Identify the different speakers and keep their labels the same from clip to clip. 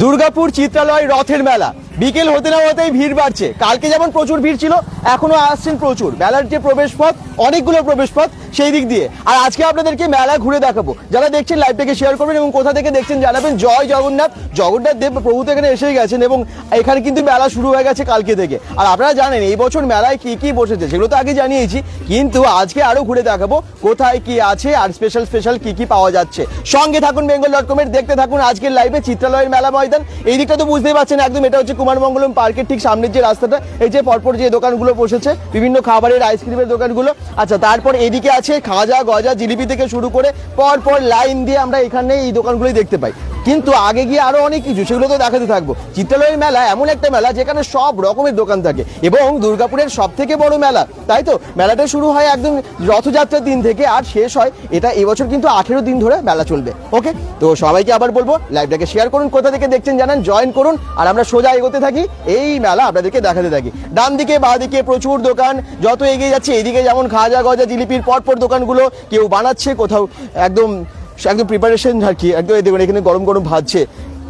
Speaker 1: দুর্গাপুর চিত্রালয় রথের মেলা বিকেল হতে না হতেই ভিড় বাড়ছে। কালকে যেমন প্রচুর ভিড় ছিল, এখনো আসছেন প্রচুর। মেলার যে প্রবেশ পথ, অনেকগুলো প্রবেশ পথ সেই দিক দিয়ে। আর আজকে আপনাদেরকে মেলা ঘুরে দেখাবো। যারা দেখছেন লাইভটাকে শেয়ার করবেন এবং কোথা থেকে দেখছেন জানাবেন। জয় জগন্নাথ। জগন্নাথ দেব প্রভু তো এখানে এসেই গেছেন এবং এখানে কিন্তু মেলা শুরু হয়ে গেছে কালকে থেকে। আর আপনারা জানেন এই বছর মেলায় কি কি বসেছে সেগুলো তো আগে জানিয়েছি, কিন্তু আজকে আরো ঘুরে দেখাবো কোথায় কি আছে আর স্পেশাল কি কি পাওয়া যাচ্ছে। সঙ্গে থাকুন bengal.com-এর, দেখতে থাকুন আজকের লাইভে চিত্রালয়ের মেলা ময়দান। এই দিকটা তো বুঝতেই পারছেন একদম, এটা হচ্ছে কুমারমঙ্গলম পার্কের ঠিক সামনের যে রাস্তাটা, এই যে পরপর যে দোকানগুলো বসেছে বিভিন্ন খাবারের আইসক্রিমের দোকানগুলো। আচ্ছা, তারপর এদিকে আছে খাজা গজা জিলিপি থেকে শুরু করে পরপর লাইন দিয়ে আমরা এখানে এই দোকানগুলোই দেখতে পাই। কিন্তু আগে গিয়ে আরো অনেক কিছু, সেগুলো তো দেখাতে থাকবো। চিত্রালয়ের মেলা এমন একটা মেলা যেখানে সব রকমের দোকান থাকে এবং দুর্গাপুরের সব থেকে বড় মেলা, তাই তো। মেলাটা শুরু হয় একদম রথযাত্রার দিন থেকে আর শেষ হয়, এটা এবছর কিন্তু 18 দিন ধরে মেলা চলবে। ওকে, তো সবাইকে আবার বলবো লাইভটাকে শেয়ার করুন, কোথা থেকে দেখছেন জানান, জয়েন করুন আর আমরা সোজা এগোতে থাকি, এই মেলা আপনাদেরকে দেখাতে থাকি। ডান দিকে বাঁ দিকে প্রচুর দোকান, যত এগিয়ে যাচ্ছে এইদিকে যেমন খাজা গজা জিলিপির পরপর দোকানগুলো কেউ বানাচ্ছে, কোথাও একদম প্রিপারেশন আর কি, একদম দেখুন এখানে গরম গরম ভাজছে।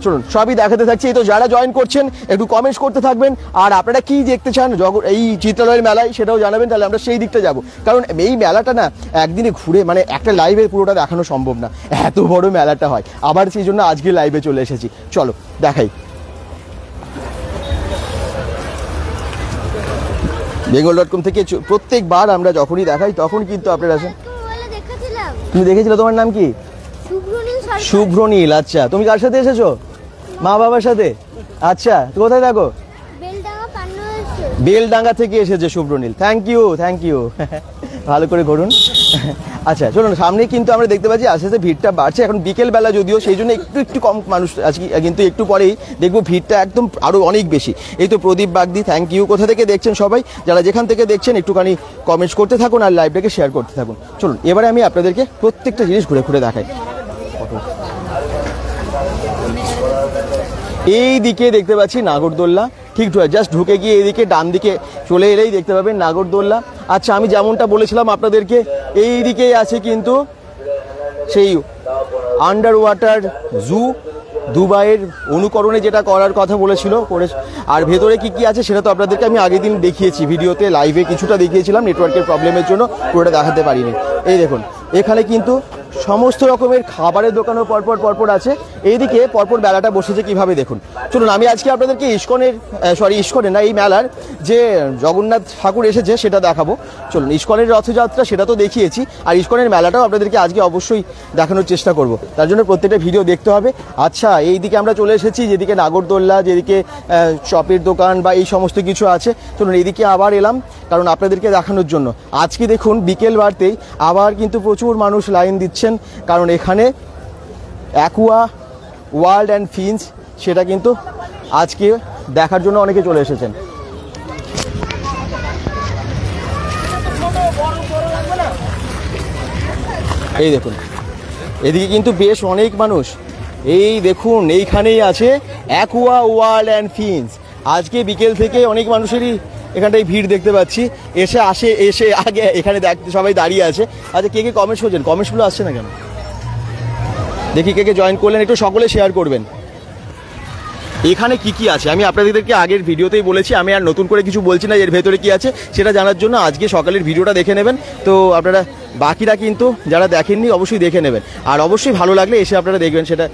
Speaker 1: চলুন সবই দেখাতে থাকছি। এই তো যারা জয়েন করছেন একটু কমেন্টস করতে থাকবেন, আর আপনারা কি দেখতে চান এই চিত্রালয়ের মেলায় সেটাও জানাবেন, তাহলে আমরা সেই দিকটা যাব। কারণ এই মেলাটা না একদিনে ঘুরে মানে একটা লাইভে পুরোটা দেখানো সম্ভব না, এত বড় মেলাটা হয়। আবার সেই জন্য আজকে লাইভে চলে এসেছি। চলো দেখাই। bengal.com থেকে প্রত্যেকবার আমরা যখনই দেখাই তখন কিন্তু আপনারা আসেন। তুমি দেখেছিলে, তোমার নাম কি? শুভ্রনীল। আচ্ছা, তুমি কার সাথে এসেছো? মা বাবার সাথে। আচ্ছা, কোথায় থাকো? বেলডাঙ্গা থেকে এসেছে শুভ্রনীল। থ্যাংক ইউ ভালো করে ঘুরুন। আচ্ছা চলুন, সামনে কিন্তু আমরা দেখতে পাচ্ছি আস্তে আস্তে ভিড়টা বাড়ছে। এখন বিকেল বেলা যদিও, সেই জন্য একটু কম মানুষ আজকে, কিন্তু একটু পরেই দেখবো ভিড়টা একদম আরো অনেক বেশি। এই তো প্রদীপ বাগদি, থ্যাংক ইউ। কোথা থেকে দেখছেন সবাই, যারা যেখান থেকে দেখছেন একটুখানি কমেন্টস করতে থাকুন আর লাইভটাকে শেয়ার করতে থাকুন। চলুন এবারে আমি আপনাদেরকে প্রত্যেকটা জিনিস ঘুরে ঘুরে দেখাই। এই দিকে দেখতে পাচ্ছি নাগরদোল্লা, ঠিক জাস্ট ঢুকে গিয়ে এইদিকে ডান দিকে চলে এলেই দেখতে পাবেন নাগরদোল্লা। আচ্ছা, আমি যেমনটা বলেছিলাম আপনাদেরকে, এই দিকেই আছে কিন্তু সেই আন্ডার ওয়াটার জু, দুবাইয়ের অনুকরণে যেটা করার কথা বলেছিল করে। আর ভেতরে কি কি আছে সেটা তো আপনাদেরকে আমি আগের দিন দেখিয়েছি ভিডিওতে, লাইভে কিছুটা দেখিয়েছিলাম, নেটওয়ার্কের প্রবলেমের জন্য পুরোটা দেখাতে পারিনি। এই দেখুন এখানে কিন্তু সমস্ত রকমের খাবারের দোকানও পরপর আছে। এইদিকে পরপর মেলাটা বসেছে কিভাবে দেখুন। চলুন আমি আজকে আপনাদেরকে ইস্কনের না, এই মেলার যে জগন্নাথ ঠাকুর এসেছে সেটা দেখাবো। চলুন, ইস্কনের রথযাত্রা সেটা তো দেখিয়েছি, আর ইস্কনের মেলাটাও আপনাদেরকে আজকে অবশ্যই দেখানোর চেষ্টা করব। তার জন্য প্রত্যেকটা ভিডিও দেখতে হবে। আচ্ছা, এইদিকে আমরা চলে এসেছি যেদিকে নাগরদোল্লা, যেদিকে চপের দোকান বা এই সমস্ত কিছু আছে। চলুন এইদিকে আবার এলাম কারণ আপনাদেরকে দেখানোর জন্য। আজকে দেখুন বিকেল বাড়তেই আবার কিন্তু প্রচুর মানুষ লাইন দিচ্ছেন, কারণ এখানে অ্যাকুয়া ওয়ার্ল্ড অ্যান্ড ফিন্স সেটা কিন্তু আজকে দেখার জন্য অনেকে চলে এসেছেন। এই দেখুন এদিকে কিন্তু বেশ অনেক মানুষ। এই দেখুন এইখানেই আছে অ্যাকুয়া ওয়ার্ল্ড অ্যান্ড ফিন্স। আজকে বিকেল থেকে অনেক মানুষেরই এখানটায় ভিড় দেখতে পাচ্ছি। এসে আগে এখানে সবাই দাঁড়িয়ে আছে। আচ্ছা, কে কমেন্টস করছেন? কমেন্টসগুলো আসছে না কেন দেখি, কে জয়েন করলেন একটু সকলে শেয়ার করবেন। এখানে কি আছে আমি আপনাদেরকে আগের ভিডিওতেই বলেছি, আমি আর নতুন করে কিছু বলছি না। এর ভেতরে কি আছে সেটা জানার জন্য আজকে সকালের ভিডিওটা দেখে নেবেন। তো আপনারা বাকিরা কিন্তু যারা দেখেননি অবশ্যই দেখে নেবেন, আর অবশ্যই ভালো লাগলে এসে আপনারা দেখবেন, সেটা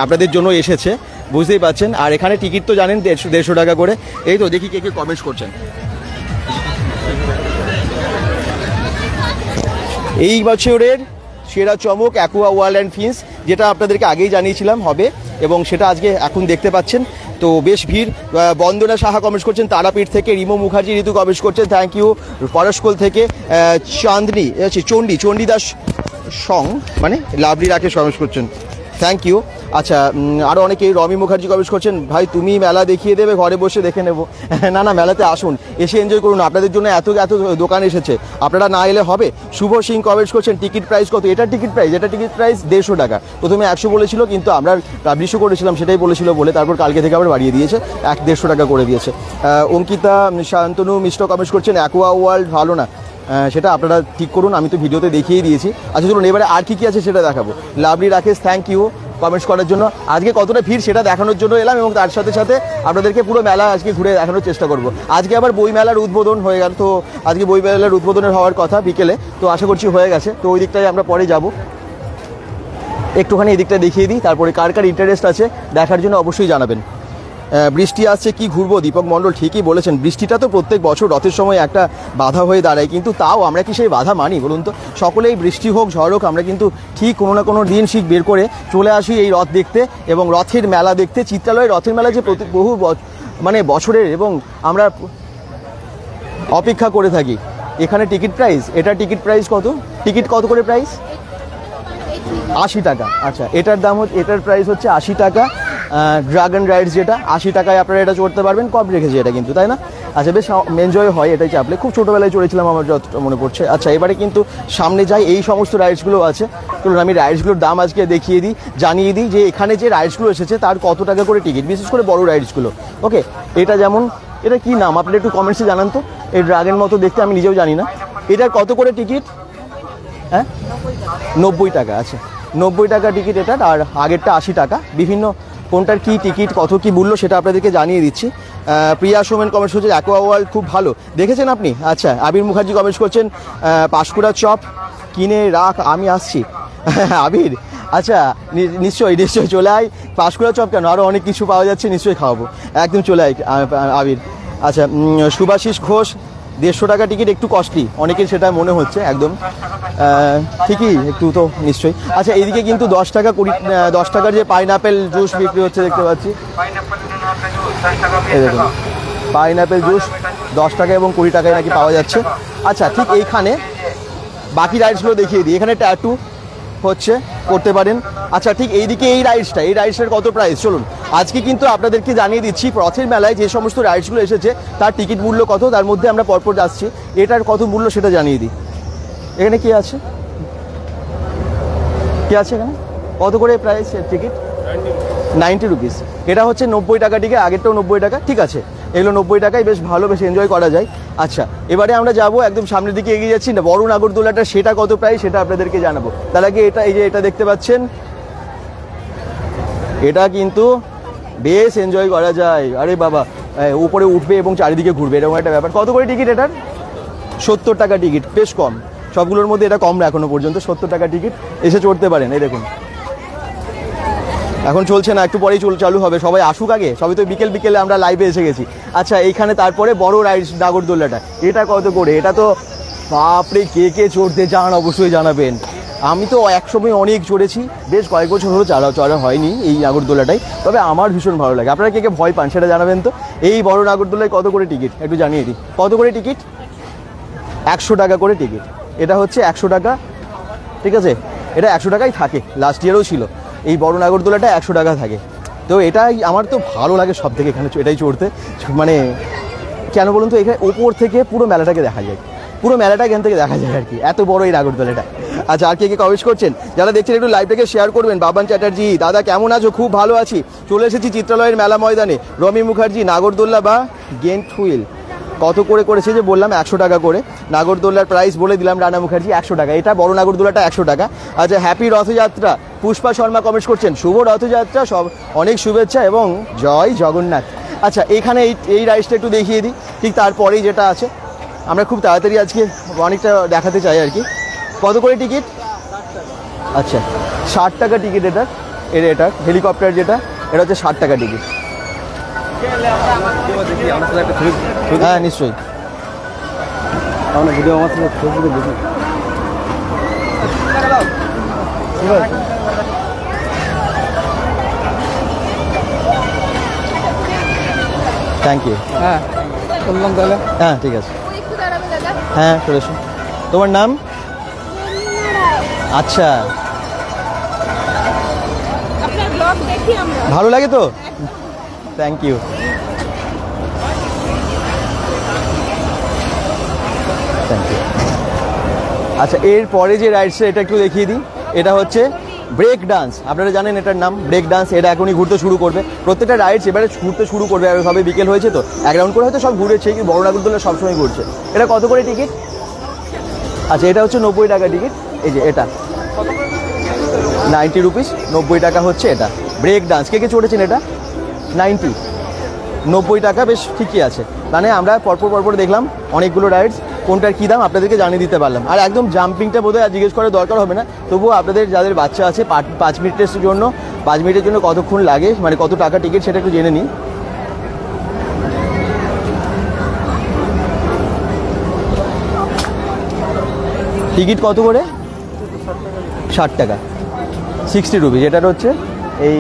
Speaker 1: আপনাদের জন্য এসেছে, বুঝতেই পারছেন। আর এখানে টিকিট তো জানেন 150 টাকা করে। এই তো দেখি কে কমেন্টস করছেন। এই বছরের সেরা চমক অ্যাকুয়া ওয়ার্ল্ড অ্যান্ড ফিন্স, যেটা আপনাদেরকে আগেই জানিয়েছিলাম হবে, এবং সেটা আজকে এখন দেখতে পাচ্ছেন। তো বেশ ভিড়। বন্দনা সাহা কমেন্টস করছেন তারাপীঠ থেকে, রিমো মুখার্জি ঋতু কমেন্টস করছেন, থ্যাংক ইউ। পরশকোল থেকে চাঁদনি চণ্ডীদাস সং মানে লাভলি রাকেশ কমেন্টস করছেন, থ্যাংক ইউ। আচ্ছা, আরও অনেকেই রমি মুখার্জি কমেন্টস করছেন, ভাই তুমি মেলা দেখিয়ে দেবে, ঘরে বসে দেখে নেব। না মেলাতে আসুন, এসে এনজয় করুন, আপনাদের জন্য এত দোকান এসেছে, আপনারা না এলে হবে। শুভ সিং কমেন্টস করছেন, টিকিট প্রাইস কত? এটা টিকিট প্রাইস 150 টাকা। প্রথমে 100 বলেছিল, কিন্তু আমরা পাবলিশও করেছিলাম সেটাই বলেছিল বলে তারপর কালকে থেকে আবার বাড়িয়ে দিয়েছে, 150 টাকা করে দিয়েছে। অঙ্কিতা শান্তনু মিশ্র কমেন্টস করছেন, অ্যাকুয়া ওয়ার্ল্ড ভালো না, সেটা আপনারা ঠিক করুন, আমি তো ভিডিওতে দেখিয়ে দিয়েছি। আচ্ছা চলুন এবারে আর কি আছে সেটা দেখাবো। Lovely Rakesh, thank you. Comments করার জন্য। আজকে কতটা ভিড় সেটা দেখানোর জন্য এলাম এবং তার সাথে সাথে আপনাদেরকে পুরো মেলা আজকে ঘুরে দেখানোর চেষ্টা করব। আজকে আবার বইমেলার উদ্বোধন হয়ে গেল, তো আজকে বইমেলার উদ্বোধনের হওয়ার কথা বিকেলে, তো আশা করছি হয়ে গেছে। তো ওই দিকটায় আমরা পরে যাব, একটুখানি এই দিকটা দেখিয়ে দিই, তারপরে কার কার ইন্টারেস্ট আছে দেখার জন্য অবশ্যই জানাবেন। বৃষ্টি আসছে কি ঘুরবো, দীপক মণ্ডল ঠিকই বলেছেন। বৃষ্টিটা তো প্রত্যেক বছর রথের সময় একটা বাধা হয়ে দাঁড়ায়, কিন্তু তাও আমরা কি সেই বাধা মানি বলুন তো? সকলেই বৃষ্টি হোক ঝড় হোক আমরা কিন্তু ঠিক কোনো না কোনো দিন ঠিক বের করে চলে আসি এই রথ দেখতে এবং রথের মেলা দেখতে। চিত্রালয়ের রথের মেলা যে বহু মানে বছরের এবং আমরা অপেক্ষা করে থাকি। এখানে টিকিট প্রাইস, এটা টিকিট প্রাইস কত? টিকিট কত করে প্রাইস? 80 টাকা। আচ্ছা, এটার দাম হচ্ছে, এটার প্রাইস হচ্ছে 80 টাকা। ড্রাগন রাইডস যেটা 80 টাকায় আপনারা এটা চড়তে পারবেন। কম রেখেছে এটা কিন্তু, তাই না? আচ্ছা, বেশ এনজয় হয় এটাই চাপলে। খুব ছোটোবেলায় চড়েছিলাম আমার যতটা মনে পড়ছে। আচ্ছা, এবারে কিন্তু সামনে যাই, এই সমস্ত রাইডসগুলো আছে। চলুন আমি রাইডসগুলোর দাম আজকে দেখিয়ে দিই, জানিয়ে দিই যে এখানে যে রাইডসগুলো এসেছে তার কত টাকা করে টিকিট, বিশেষ করে বড় রাইডসগুলো। ওকে, এটা যেমন, এটা কি নাম আপনারা একটু কমেন্টসে জানান তো। এই ড্রাগন মতো দেখতে, আমি নিজেও জানি না। এটার কত করে টিকিট? হ্যাঁ, 90 টাকা। আচ্ছা, 90 টাকা টিকিট এটার, আর আগেরটা 80 টাকা। বিভিন্ন কোনটার কি টিকিট, কত কি মূল্য সেটা আপনাদেরকে জানিয়ে দিচ্ছি। প্রিয়া সোমেন কমেন্টস করছে অ্যাকোয়া ওয়ার্ল্ড খুব ভালো, দেখেছেন আপনি? আচ্ছা, আবির মুখার্জি কমেন্টস করছেন পাঁশকুড়া চপ কিনে রাখ, আমি আসছি। আবির, আচ্ছা নিশ্চয়ই নিশ্চয়ই চলে আয়। পাঁশকুড়া চপ কেন, আরও অনেক কিছু পাওয়া যাচ্ছে, নিশ্চয়ই খাওয়াবো, একদম চলে আয় আবির। আচ্ছা, সুভাষিস ঘোষ 150 টাকা টিকিট একটু কস্টলি, অনেকের সেটা মনে হচ্ছে, একদম ঠিকই একটু তো নিশ্চয়ই। আচ্ছা, এইদিকে কিন্তু 10 টাকার যে পাইনঅ্যাপেল জুস বিক্রি হচ্ছে দেখতে পাচ্ছি। এই দেখুন, পাইনঅ্যাপেল জুস 10 টাকা এবং 20 টাকায় নাকি পাওয়া যাচ্ছে। আচ্ছা, ঠিক এইখানে বাকি রাইডসগুলো দেখিয়ে দিই। এখানে ট্যাটু হচ্ছে, করতে পারেন। আচ্ছা, ঠিক এইদিকে এই রাইডসটার কত প্রাইস চলুন আজকে কিন্তু আপনাদেরকে জানিয়ে দিচ্ছি। রথের মেলায় যে সমস্ত রাইডসগুলো এসেছে তার টিকিট মূল্য কত, তার মধ্যে আমরা পরপর যাচ্ছি। এটার কত মূল্য সেটা জানিয়ে দিই। এখানে কি আছে, কি আছে এখানে, কত করে প্রাইস টিকিট? 90 রুপিস। এটা হচ্ছে 90 টাকা টিকিট, আগেরটাও 90 টাকা। ঠিক আছে, এগুলো 90 টাকায় বেশ ভালো, বেশ এনজয় করা যায়। আচ্ছা, এবারে আমরা যাবো একদম সামনের দিকে এগিয়ে যাচ্ছি না, বড় নাগরদোলাটা সেটা কত প্রাইস সেটা আপনাদেরকে জানাবো। তার আগে এটা, এই যে এটা দেখতে পাচ্ছেন, এটা কিন্তু বেশ এনজয় করা যায়। আরে বাবা, উপরে উঠবে এবং চারিদিকে ঘুরবে, এরকম একটা ব্যাপার। কত করে টিকিট এটার? 70 টাকা টিকিট, বেশ কম। সবগুলোর মধ্যে এটা কম না এখনো পর্যন্ত, 70 টাকা টিকিট, এসে চড়তে পারেন। এই দেখুন, এখন চলছে না, একটু পরেই চালু হবে, সবাই আসুক আগে, সবাই তো বিকেলে আমরা লাইভে এসে গেছি। আচ্ছা, এইখানে তারপরে বড় রাইডস নাগরদোলাটা, এটা কত করে? এটা তো বাপরে, কে চড়তে চান অবশ্যই জানাবেন। আমি তো একসময় অনেক চড়েছি, বেশ কয়েক বছর হলো চড়া হয়নি এই নাগরদোলাটাই, তবে আমার ভীষণ ভালো লাগে। আপনারা কে ভয় পান সেটা জানাবেন তো। এই বড় নাগরদোলায় কত করে টিকিট একটু জানিয়ে দিই। কত করে টিকিট? 100 টাকা করে টিকিট। এটা হচ্ছে 100 টাকা, ঠিক আছে, এটা 100 টাকাই থাকে, লাস্ট ইয়ারও ছিল। এই বড় নাগরদোলাটা 100 টাকা থাকে। তো এটাই আমার তো ভালো লাগে সব থেকে, এখানে এটাই চড়তে। মানে কেন বলুন তো, এখানে ওপর থেকে পুরো মেলাটাকে দেখা যায়, পুরো মেলাটা এখান থেকে দেখা যায় আর কি, এত বড় এই নাগরদোলাটা। আচ্ছা, আর কে কমেন্ট করছেন যারা দেখছেন একটু লাইভটাকে শেয়ার করবেন। বাবান চ্যাটার্জি, দাদা কেমন আছো? খুব ভালো আছি, চলে এসেছি চিত্রালয়ের মেলা ময়দানে। রমি মুখার্জি, নাগরদোল্লা বা গেন্ট হুইল কত করে করেছে যে বললাম 100 টাকা করে। নাগরদোল্লার প্রাইস বলে দিলাম, রানা মুখার্জি 100 টাকা। এটা বড় নাগরদোলাটা 100 টাকা। আচ্ছা, হ্যাপি রথযাত্রা, পুষ্পা শর্মা কমেন্টস করছেন শুভ রথযাত্রা, সব অনেক শুভেচ্ছা এবং জয় জগন্নাথ। আচ্ছা, এখানে এই রাইডসটা একটু দেখিয়ে দিই, ঠিক তারপরেই যেটা আছে। আমরা খুব তাড়াতাড়ি আজকে অনেকটা দেখাতে চাই আর কি। কত করে টিকিট? আচ্ছা, 60 টাকা টিকিট এটা হেলিকপ্টার যেটা, এটা হচ্ছে 60 টাকা টিকিট। হ্যাঁ নিশ্চয়ই, ভিডিও আমার সাথে ফেসবুকে দেখি। Thank you. হ্যাঁ বললাম তাহলে, হ্যাঁ ঠিক আছে, হ্যাঁ চলে এসো। তোমার নাম? আচ্ছা, ভালো লাগে তো, থ্যাংক ইউ। আচ্ছা, এরপরে যে রাইডসটা এটা একটু দেখিয়ে দিই। এটা হচ্ছে ব্রেক ডান্স, আপনারা জানেন এটার নাম ব্রেক ডান্স। এটা এখনই ঘুরতে শুরু করবে, প্রত্যেকটা রাইডস এবারে ঘুরতে শুরু করবে। সবে বিকেল হয়েছে তো, এক রাউন্ড করে হয়তো সব ঘুরেছে, কি বড় নাগরদোলা সবসময় ঘুরছে। এটা কত করে টিকিট? আচ্ছা, এটা হচ্ছে 90 টাকা টিকিট। এই যে এটা 90 রুপিস, 90 টাকা হচ্ছে এটা। ব্রেক ডান্স কে কে চড়েছেন এটা? 90, 90 টাকা, বেশ ঠিকই আছে। মানে আমরা পরপর দেখলাম অনেকগুলো রাইডস, কোনটার কী দাম আপনাদেরকে জানিয়ে দিতে পারলাম। আর একদম জাম্পিংটা বোধহয় আর জিজ্ঞেস করার দরকার হবে না, তবুও আপনাদের যাদের বাচ্চা আছে 5 মিনিটের জন্য, 5 মিনিটের জন্য কতক্ষণ লাগে, মানে কত টাকা টিকিট সেটা একটু জেনে নিন। টিকিট কত করে? 60 টাকা, 60 রুপিস। এটার হচ্ছে এই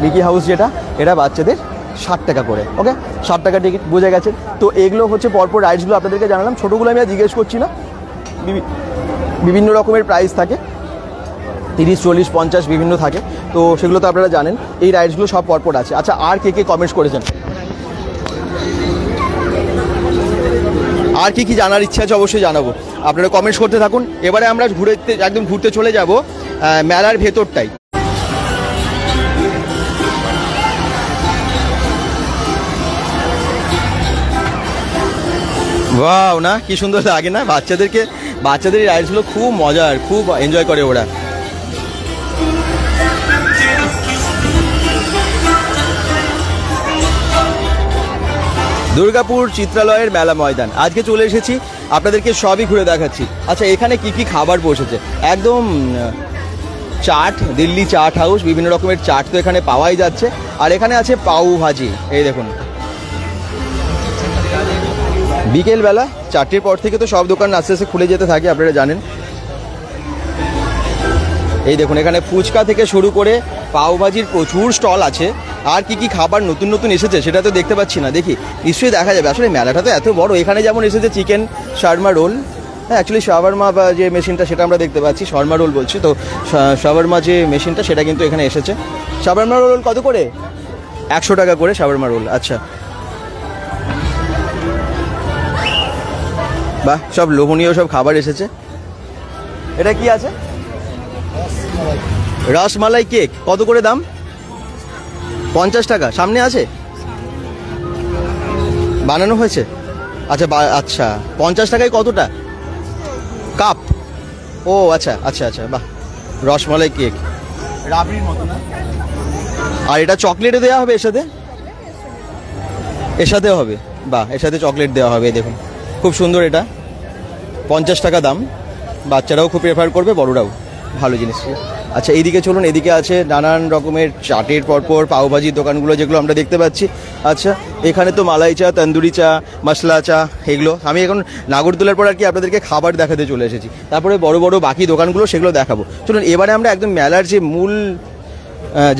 Speaker 1: মিকি হাউস যেটা, এটা বাচ্চাদের 60 টাকা করে। ওকে, 60 টাকা টিকিট, বোঝা গেছে। তো এগুলো হচ্ছে পরপর রাইডসগুলো আপনাদেরকে জানালাম। ছোটোগুলো আমি আর জিজ্ঞেস করছি না, বিভিন্ন রকমের প্রাইস থাকে, 30, 40, 50 বিভিন্ন থাকে, তো সেগুলো তো আপনারা জানেন। এই রাইডসগুলো সব পরপর আছে। আচ্ছা, আর কে কমেন্টস করেছেন, আর কি জানার ইচ্ছা আছে অবশ্যই জানাবো, আপনারা কমেন্টস করতে থাকুন। এবারে আমরা ঘুরতে চলে যাব মেলার ভেতরটাই। ওয়াও, না কি সুন্দর লাগে না বাচ্চাদের এই রাইডসগুলো খুব মজার, খুব এনজয় করে ওরা। দুর্গাপুর চিত্রালয়ের মেলা ময়দান, আজকে চলে এসেছি, আপনাদেরকে সবই ঘুরে দেখাচ্ছি। আচ্ছা, এখানে কি খাবার বসেছে, একদম চাট, দিল্লি চাট হাউস, বিভিন্ন রকমের চাট তো এখানে পাওয়াই যাচ্ছে। আর এখানে আছে পাউ ভাজি, এই দেখুন। বিকেলবেলা 4টের পর থেকে তো সব দোকান আস্তে আস্তে খুলে যেতে থাকে, আপনারা জানেন। এই দেখুন, এখানে ফুচকা থেকে শুরু করে পাউ ভাজির প্রচুর স্টল আছে। আর কি খাবার নতুন এসেছে সেটা তো দেখতে পাচ্ছি না, দেখি নিশ্চয়ই দেখা যাবে। আসলে মেলাটা তো এত বড়, এখানে যেমন এসেছে চিকেন শাওয়ারমা রোল, হ্যাঁ অ্যাকচুয়ালি শাওয়ারমা বা যে মেশিনটা সেটা আমরা দেখতে পাচ্ছি, শর্মা রোল বলছি তো, শাওয়ারমা যে মেশিনটা সেটা কিন্তু এখানে এসেছে। শাওয়ারমা রোল কত করে? 100 টাকা করে শাওয়ারমা রোল। আচ্ছা, বাহ, সব লোভনীয় সব খাবার এসেছে। এটা কি আছে? রসমালাই কেক, কত করে দাম? 50 টাকা। সামনে আছে, বানানো হয়েছে। আচ্ছা আচ্ছা, 50 টাকায় কতটা কাপ? ও আচ্ছা, বাহ, রসমালাই কেক রাবড়ির মতো না? আর এটা চকলেটে দেওয়া হবে, এর সাথে হবে, বাহ, এর সাথে চকলেট দেওয়া হবে। দেখুন খুব সুন্দর, এটা 50 টাকা দাম। বাচ্চারাও খুব প্রেফার করবে, বড়রাও, ভালো জিনিস। আচ্ছা, এইদিকে চলুন, এদিকে আছে নানান রকমের চাটের পরপর পাওভাজির দোকানগুলো যেগুলো আমরা দেখতে পাচ্ছি। আচ্ছা, এখানে তো মালাই চা, তন্দুরি চা, মশলা চা, এগুলো। আমি এখন নাগরদোলার পর আর কি আপনাদেরকে খাবার দেখাতে চলে এসেছি, তারপরে বড় বড় বাকি দোকানগুলো সেগুলো দেখাবো। চলুন এবারে আমরা একদম মেলার যে মূল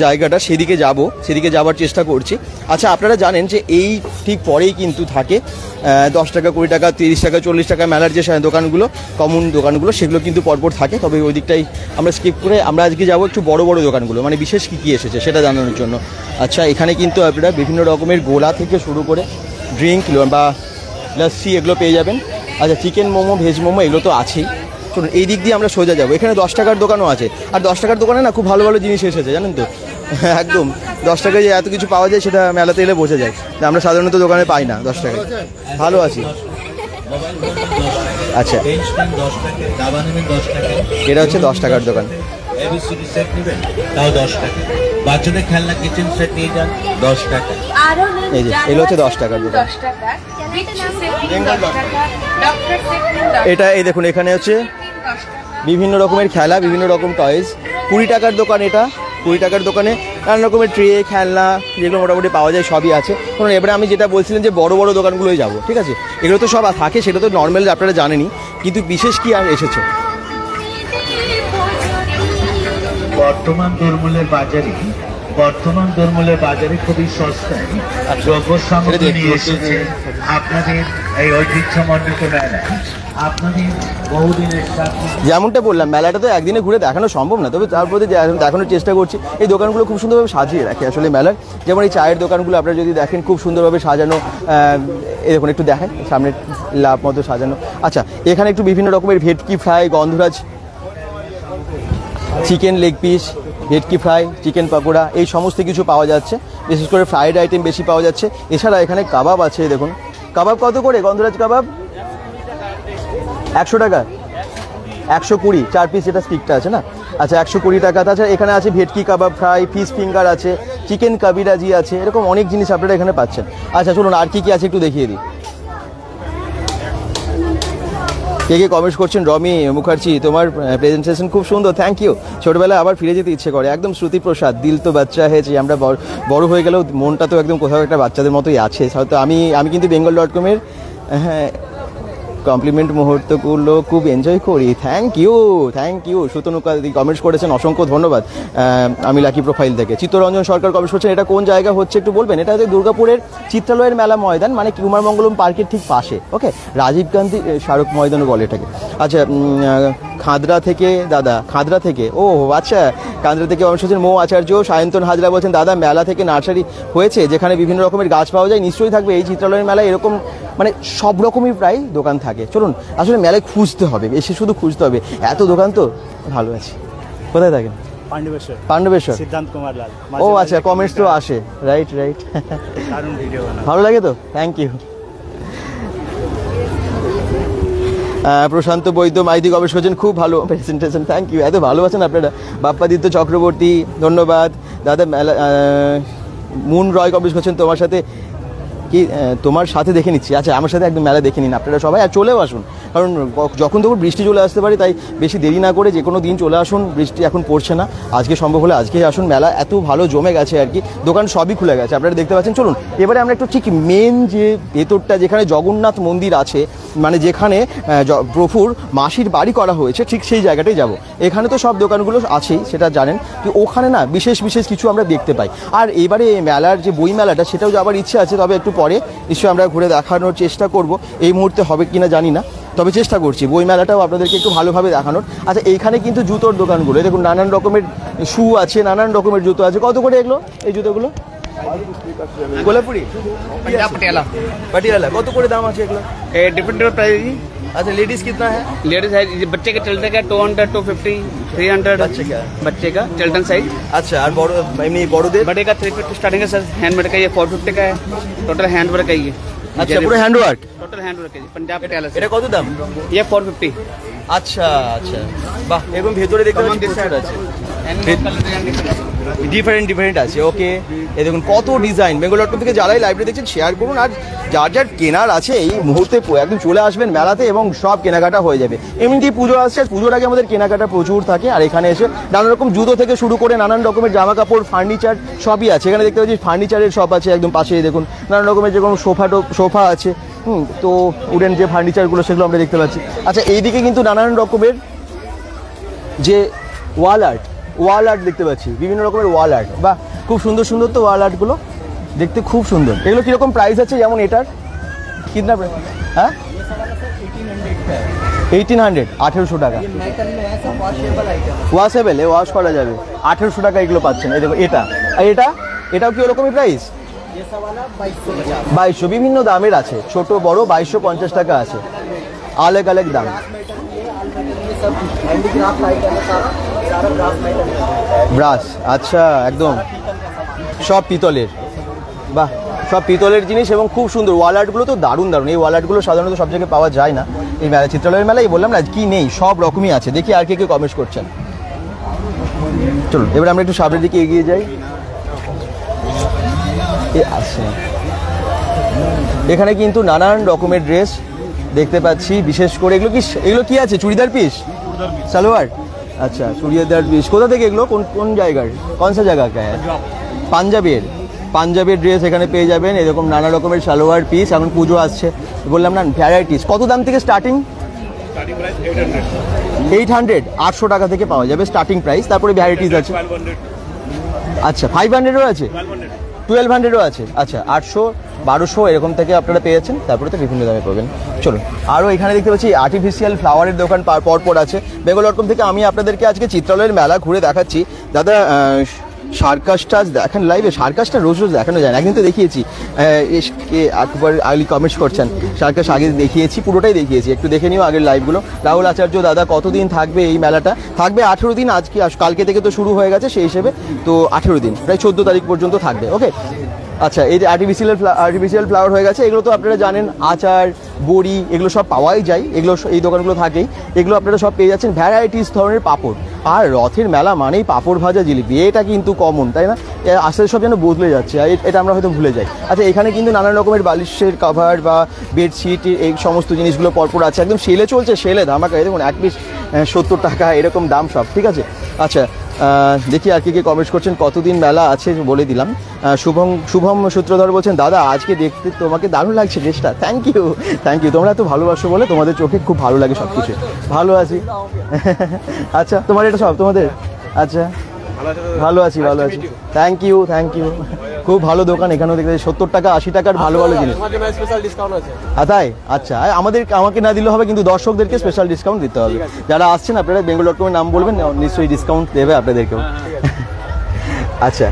Speaker 1: জায়গাটা সেদিকে যাবার চেষ্টা করছি। আচ্ছা, আপনারা জানেন যে এই ঠিক পরেই কিন্তু থাকে 10 টাকা, 20 টাকা, 30 টাকা, 40 টাকা মেলার যে দোকানগুলো, কমন দোকানগুলো, সেগুলো কিন্তু পরপর থাকে। তবে ওই দিকটাই আমরা স্কিপ করে আমরা আজকে যাবো একটু বড় বড় দোকানগুলো, মানে বিশেষ কী এসেছে সেটা জানানোর জন্য। আচ্ছা, এখানে কিন্তু আপনারা বিভিন্ন রকমের গোলা থেকে শুরু করে ড্রিঙ্ক বা লস্যি এগুলো পেয়ে যাবেন। আচ্ছা, চিকেন মোমো, ভেজ মোমো এগুলো তো আছেই। চলুন এই দিক দিয়ে আমরা সোজা যাবো। এখানে 10 টাকার দোকানও আছে, আর 10 টাকার দোকানে না খুব ভালো ভালো জিনিস এসেছে, জানেন তো। একদম 10 টাকায় যে এত কিছু পাওয়া যায় সেটা মেলাতে এলে বোঝা যায়, আমরা সাধারণত দোকানে পাই না 10 টাকায়। ভালো আছি। আচ্ছা, এটা হচ্ছে 10 টাকার দোকান।
Speaker 2: বাচ্চাদের খেলনা কিচেন সেট নিয়ে যান 10 টাকা।
Speaker 1: এই যে এগুলো হচ্ছে 10 টাকার দোকান। এটা এই দেখুন, এখানে হচ্ছে বিভিন্ন রকমের খেলা, বিভিন্ন রকম টয়েস। 20 টাকার দোকান এটা, 20 টাকার দোকানে নানান রকমের ট্রে, খেলনা যেগুলো মোটামুটি পাওয়া যায় সবই আছে। কারণ এবারে আমি যেটা বলছিলাম যে বড় বড় দোকানগুলোই যাবো, ঠিক আছে। এগুলো তো সব থাকে, সেটা তো নর্মাল আপনারা জানেনই, কিন্তু বিশেষ কি আর এসেছে।
Speaker 2: বর্তমান দরমূলের বাজারে খুবই সস্তায় দ্রব্য সামগ্রী নিয়ে এসেছে আপনাদের এই ঐতিহ্যমণ্ডিত মেলায়। আপনাদের বহুদিনের
Speaker 1: যেমনটা বললাম, মেলাটা তো একদিনে ঘুরে দেখানো সম্ভব না, তবে তার প্রতি দেখানোর চেষ্টা করছি। এই দোকানগুলো খুব সুন্দরভাবে সাজিয়ে রাখে আসলে মেলার। যেমন এই চায়ের দোকানগুলো আপনারা যদি দেখেন, খুব সুন্দরভাবে সাজানো। এই দেখুন, একটু দেখেন সামনে লাভ মতো সাজানো। আচ্ছা, এখানে একটু বিভিন্ন রকমের ভেটকি ফ্রাই, গন্ধরাজ, চিকেন লেগ পিস, ভেটকি ফ্রাই, চিকেন পকোড়া, এই সমস্ত কিছু পাওয়া যাচ্ছে। বিশেষ করে ফ্রাইড আইটেম বেশি পাওয়া যাচ্ছে। এছাড়া এখানে কাবাব আছে, দেখুন কাবাব কত করে? গন্ধরাজ কাবাব 100 টাকা, 120, 4 পিস, এটা স্টিকটা আছে না। আচ্ছা 120 টাকা। তাছাড়া এখানে আছে ভেটকি কাবাব ফ্রাই, ফিশ ফিঙ্গার আছে, চিকেন কাবিরাজি আছে, এরকম অনেক জিনিস আপনারা এখানে পাচ্ছেন। আচ্ছা চলুন আর কি কি আছে একটু দেখিয়ে দিই। কে কে কমেন্টস করছেন? রমি মুখার্জি, তোমার প্রেজেন্টেশন খুব সুন্দর, থ্যাংক ইউ। ছোটবেলায় আবার ফিরে যেতে ইচ্ছে করে, একদম শ্রুতিপ্রসাদ। দিল তো বাচ্চা হয়েছে, আমরা বড় হয়ে গেলেও মনটা তো একদম কোথাও একটা বাচ্চাদের মতোই আছে। হয়তো আমি কিন্তু bengal.com-এর হ্যাঁ কমপ্লিমেন্ট মুহূর্তগুলো খুব এনজয় করি। Thank you. সুতনুকা কমেন্টস করেছেন, অসংখ্য ধন্যবাদ। আমি লাকি প্রোফাইল থেকে। চিত্তরঞ্জন সরকার কমেন্টস করছেন, এটা কোন জায়গা হচ্ছে একটু বলবেন? এটা হচ্ছে দুর্গাপুরের চিত্রালয়ের মেলা ময়দান, মানে কুমারমঙ্গলম পার্কের ঠিক পাশে। ওকে, রাজীব গান্ধী স্মারক ময়দানও বলে এটাকে। আচ্ছা খাদরা থেকে দাদা, খাদরা থেকে, ও আচ্ছা খাদরা থেকে কমেন্টস করছেন মো আচার্য। সায়ন্তন হাজরা বলছেন, দাদা মেলা থেকে নার্সারি হয়েছে যেখানে বিভিন্ন রকমের গাছ পাওয়া যায়, নিশ্চয়ই থাকবে এই চিত্রালয়ের মেলায় এরকম, মানে সব রকমই প্রায় দোকান থাকে। চলুন আসলে মেলায় খুঁজতে হবে, এসে শুধু খুঁজতে হবে, এত দোকান তো। ভালো আছে। কোথায় থাকেন? পাণ্ডবেশ্বর।
Speaker 3: সিদ্ধান্ত কুমার লাল।
Speaker 1: ও আচ্ছা, কমেন্টস তো আসে, রাইট।
Speaker 3: দারুণ ভিডিও বানাও।
Speaker 1: ভালো লাগে তো, thank you. Prashanta Baidya Maiti comments করছেন, খুব ভালো প্রেজেন্টেশন, থ্যাংক ইউ। এত ভালো আছেন আপনারা। বাপ্পাদিত্য চক্রবর্তী, ধন্যবাদ দাদা। মেলা মুন রয় কমেন্টস করছেন, তোমার সাথে কি তোমার সাথে দেখে নিচ্ছি। আচ্ছা আমার সাথে একদম মেলা দেখে নিন আপনারা সবাই, আর চলেও আসুন, কারণ যখন তখন বৃষ্টি চলে আসতে পারে, তাই বেশি দেরি না করে যে কোনো দিন চলে আসুন। বৃষ্টি এখন পড়ছে না, আজকে সম্ভব হলে আজকেই আসুন। মেলা এত ভালো জমে গেছে আর কি, দোকান সবই খুলে গেছে, আপনারা দেখতে পাচ্ছেন। চলুন এবারে আমরা একটু ঠিক মেন যে ভেতরটা, যেখানে জগন্নাথ মন্দির আছে, মানে যেখানে প্রভুর মাসির বাড়ি করা হয়েছে, ঠিক সেই জায়গাটাই যাব। এখানে তো সব দোকানগুলো আছেই, সেটা জানেন, কি ওখানে না বিশেষ কিছু আমরা দেখতে পাই। আর এবারে মেলার যে বই মেলাটা, সেটাও যাওয়ার ইচ্ছে আছে, তবে একটু পরে নিশ্চয়ই আমরা ঘুরে দেখানোর চেষ্টা করব। এই মুহূর্তে হবে কিনা জানি না, তবে চেষ্টা করছি বই মেলাটাও আপনাদেরকে একটু ভালোভাবে দেখানোর। আচ্ছা এইখানে কিন্তু জুতোর দোকানগুলো দেখুন, নানান রকমের শু আছে, নানান রকমের জুতো আছে। কত করে এগুলো, এই জুতোগুলো? কোলাপুরি पटियाला কত করে দাম আছে এগুলো?
Speaker 3: Different price.
Speaker 1: अच्छा लेडीज कितना है?
Speaker 3: लेडीज है बच्चे के चिल्ड्रन का 200, 250, 300। बच्चे का चिल्ड्रन साइज।
Speaker 1: अच्छा और बड़ो एमनी बड़ोদের?
Speaker 3: बड़े का 350 स्टार्टिंग है सर। हैंडमेड का ये 450 का है। टोटल हैंडवर्क है ये।
Speaker 1: अच्छा पूरा हैंडवर्क?
Speaker 3: टोटल हैंडवर्क है पंजाब पटियाला से।
Speaker 1: এটা কত দাম?
Speaker 3: ये 450।
Speaker 1: আচ্ছা বাহ, এরকম ভেতরে দেখতে পাচ্ছি প্রচুর আছে, ডিফারেন্ট আছে। ওকে, এই দেখুন কত ডিজাইন। bengal.com থেকে যারাই লাইব্রেরি দেখছেন শেয়ার করুন, আর যার কেনার আছে এই মুহূর্তে একদম চলে আসবেন মেলাতে, এবং সব কেনাকাটা হয়ে যাবে। এমনিতেই পুজো আসছে, পুজোর আগে আমাদের কেনাকাটা প্রচুর থাকে। আর এখানে এসে নানান রকম জুতো থেকে শুরু করে নানান রকমের জামা কাপড়, ফার্নিচার সবই আছে। এখানে দেখতে পাচ্ছি ফার্নিচারের শপ আছে একদম পাশেই, দেখুন নানান রকমের যে কোনো সোফা আছে, তো উডেন যে ফার্নিচারগুলো সেগুলো আমরা দেখতে পাচ্ছি। আচ্ছা এইদিকে কিন্তু নানান রকমের যে ওয়াল আর্ট দেখতে পাচ্ছি, বিভিন্ন রকমের ওয়াল আর্ট। বা খুব সুন্দর তো ওয়াল আর্টগুলো দেখতে খুব সুন্দর। এগুলো কীরকম প্রাইস আছে? যেমন এটার কিতনা প্রাইস? হ্যাঁ 1800, 1800 টাকা। ওয়াশেবল, ওয়াশ করা যাবে, 1800 টাকা এগুলো পাচ্ছেন। এই দেখো এটা, আর এটাও কি ওরকমই প্রাইস? 2200, বিভিন্ন দামের আছে, ছোট বড় 2250 টাকা আছে, আলাদা দাম। ব্রাশ, আচ্ছা একদম সব পিতলের, বাহ সব পিতলের জিনিস এবং খুব সুন্দর। ওয়াল আর্টগুলো তো দারুণ। এই ওয়াল আর্টগুলো সাধারণত সব জায়গায় পাওয়া যায় না, এই মেলা চিত্রালয়ের মেলায় বললাম না কি নেই, সব রকমই আছে। দেখি আর কে কমেন্টস করছেন। চলুন এবার আমরা একটু সামনের দিকে এগিয়ে যাই। আচ্ছা এখানে কিন্তু নানান রকমের ড্রেস দেখতে পাচ্ছি, বিশেষ করে এগুলো কি আছে? চুড়িদার পিস, সালোয়ার। अच्छा चूड़ीदार पीस কোথা থেকে এগুলো? কোন জায়গার? কোন সা জায়গা কা है? পাঞ্জাবের ড্রেস এখানে পেয়ে যাবেন, এরকম নানা রকমের সালোয়ার পিস। এখন পুজো আসছে, বললাম না ভ্যারাইটিস। কত দাম থেকে স্টার্টিং? 800, 800 টাকা থেকে পাওয়া যাবে স্টার্টিং প্রাইস। তারপরে ভ্যারাইটিস আছে। আচ্ছা 500ও আছে, 1200ও আছে। আচ্ছা 800, 1200 এরকম থেকে আপনারা পেয়ে যাচ্ছেন, তারপরে তো বিভিন্ন দামে পাবেন। চলুন আরও এখানে দেখতে পাচ্ছি আর্টিফিশিয়াল ফ্লাওয়ারের দোকান পরপর আছে। bengal.com থেকে আমি আপনাদেরকে আজকে চিত্রালয়ের মেলা ঘুরে দেখাচ্ছি। দাদা সার্কাসটা দেখেন লাইভে? সার্কাসটা রোজ দেখানো যায় না, একদিন তো দেখিয়েছি। একবার আগলি কমেন্টস করছেন, সার্কাস আগে দেখিয়েছি, পুরোটাই দেখিয়েছি, একটু দেখে নিও আগের লাইভগুলো। রাহুল আচার্য, দাদা কতদিন থাকবে এই মেলাটা? থাকবে 18 দিন, আজকে কালকে থেকে তো শুরু হয়ে গেছে, সেই হিসেবে তো 18 দিন, প্রায় 14 তারিখ পর্যন্ত থাকবে। ওকে আচ্ছা, এই যে আর্টিফিশিয়াল ফ্লাওয়ার হয়ে গেছে, এগুলো তো আপনারা জানেন, আচার, বড়ি, এগুলো সব পাওয়াই যায়, এগুলো এই দোকানগুলো থাকেই, এগুলো আপনারা সব পেয়ে যাচ্ছেন। ভ্যারাইটিস ধরনের পাঁপড়, আর রথের মেলা মানেই পাঁপড় ভাজা জিলিপি, এটা কিন্তু কমন, তাই না? আস্তে আস্তে সব যেন বদলে যাচ্ছে, আর এটা আমরা হয়তো ভুলে যাই। আচ্ছা, এখানে কিন্তু নানান রকমের বালিশের কভার বা বেডশিট, এই সমস্ত জিনিসগুলো পরপর আছে, একদম সেলে চলছে, সেলে ধামাকা। দেখুন, এক পিস 70 টাকা এরকম দাম সব, ঠিক আছে? আচ্ছা, দেখি আর কি কমেন্টস করছেন। কতদিন মেলা আছে বলে দিলাম। শুভম সূত্রধর বলছেন, দাদা আজকে দেখতে তোমাকে দারুণ লাগছে ড্রেসটা। থ্যাংক ইউ, তোমরা এত ভালোবাসো বলে তোমাদের চোখে খুব ভালো লাগে সব কিছু। ভালো আছি। আচ্ছা, তোমার এটা সব তোমাদের? আচ্ছা, ভালো আছি। Thank you. খুব ভালো দোকান, এখানেও দেখতে 70 টাকা 80 টাকার ভালো জিনিস। তাই? আচ্ছা, আমাকে না দিলে হবে, কিন্তু দর্শকদেরকে স্পেশাল ডিসকাউন্ট দিতে হবে। যারা আসছেন আপনারা bengal.com-এর নাম বলবেন, নিশ্চয়ই ডিসকাউন্ট দেবে আপনাদেরকেও। আচ্ছা,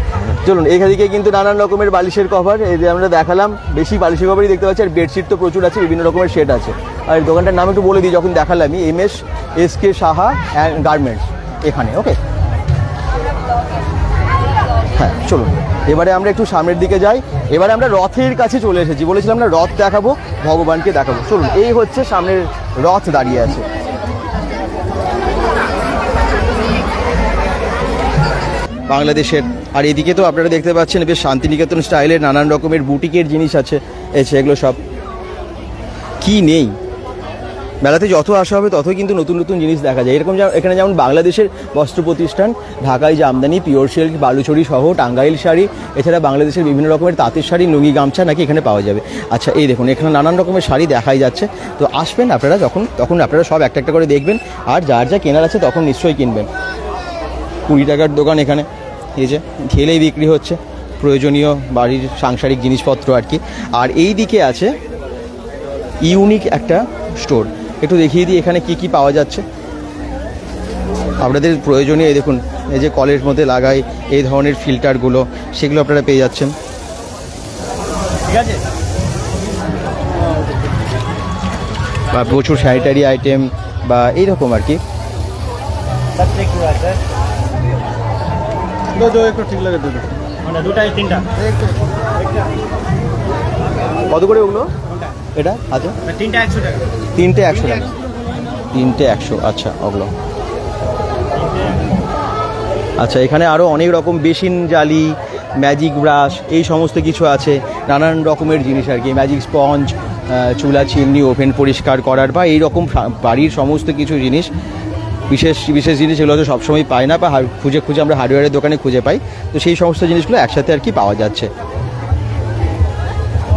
Speaker 1: চলুন, এখানে কিন্তু নানান রকমের বালিশের কভার, এই যে আমরা দেখালাম, বেশি বালিশের কভারই দেখতে পাচ্ছি, আর বেডশিট তো প্রচুর আছে, বিভিন্ন রকমের শেড আছে। আর দোকানটার নাম একটু বলে দিই, যখন দেখালামই, MS-SK সাহা অ্যান্ড গার্মেন্টস এখানে। ওকে, হ্যাঁ, চলুন এবারে আমরা একটু সামনের দিকে যাই। এবারে আমরা রথের কাছে চলে এসেছি, বলেছিলাম না রথ দেখাবো, ভগবানকে দেখাবো। চলুন, এই হচ্ছে সামনের রথ দাঁড়িয়ে আছে। বাংলাদেশের, আর এদিকে তো আপনারা দেখতে পাচ্ছেন বেশ শান্তিনিকেতন স্টাইলের নানান রকমের বুটিকের জিনিস আছে, এগুলো সব কি নেই। মেলাতে যত আসা হবে ততই কিন্তু নতুন নতুন জিনিস দেখা যায়। এরকম এখানে যেমন বাংলাদেশের বস্ত্র প্রতিষ্ঠান, ঢাকায় জামদানি, পিওর সিল্ক, বালুচরি সহ টাঙ্গাইল শাড়ি, এছাড়া বাংলাদেশের বিভিন্ন রকমের তাঁতের শাড়ি, লুঙ্গি, গামছা নাকি এখানে পাওয়া যাবে। আচ্ছা, এই দেখুন, এখানে নানান রকমের শাড়ি দেখাই যাচ্ছে। তো আসবেন আপনারা, তখন আপনারা সব একটা একটা করে দেখবেন, আর যার যা কেনার আছে তখন নিশ্চয়ই কিনবেন। 20 টাকার দোকান এখানে, এই যে ঢেলেই বিক্রি হচ্ছে প্রয়োজনীয় বাড়ির সাংসারিক জিনিসপত্র আর কি। আর এই দিকে আছে ইউনিক একটা স্টোর, একটু দেখিয়ে দিই এখানে কি পাওয়া যাচ্ছে আপনাদের প্রয়োজনীয়। এই দেখুন, এই যে কলের মধ্যে লাগাই এই ধরনের ফিল্টারগুলো, সেগুলো আপনারা পেয়ে যাচ্ছেন, ঠিক আছে? বা প্রচুর স্যানিটারি আইটেম বা এইরকম আর কি। ঠিক লাগে দুটাই 3টা কত করে ওগুলো? এটা আচ্ছা, 3টে 100 টাকা। 3টে 100 টাকা, 3টে 100। আচ্ছা, ওগুলো আচ্ছা। এখানে আরও অনেক রকম বেসিন জালি, ম্যাজিক ব্রাশ, এই সমস্ত কিছু আছে, নানান রকমের জিনিস আর কি। ম্যাজিক স্পঞ্জ, চুলা, চিমনি, ওভেন পরিষ্কার করার বা এইরকম বাড়ির সমস্ত কিছু জিনিস, বিশেষ বিশেষ জিনিস, এগুলো তো সবসময় পাই না, বা খুঁজে আমরা হার্ডওয়্যারের দোকানে খুঁজে পাই। তো সেই সমস্ত জিনিসগুলো একসাথে আর কি পাওয়া যাচ্ছে।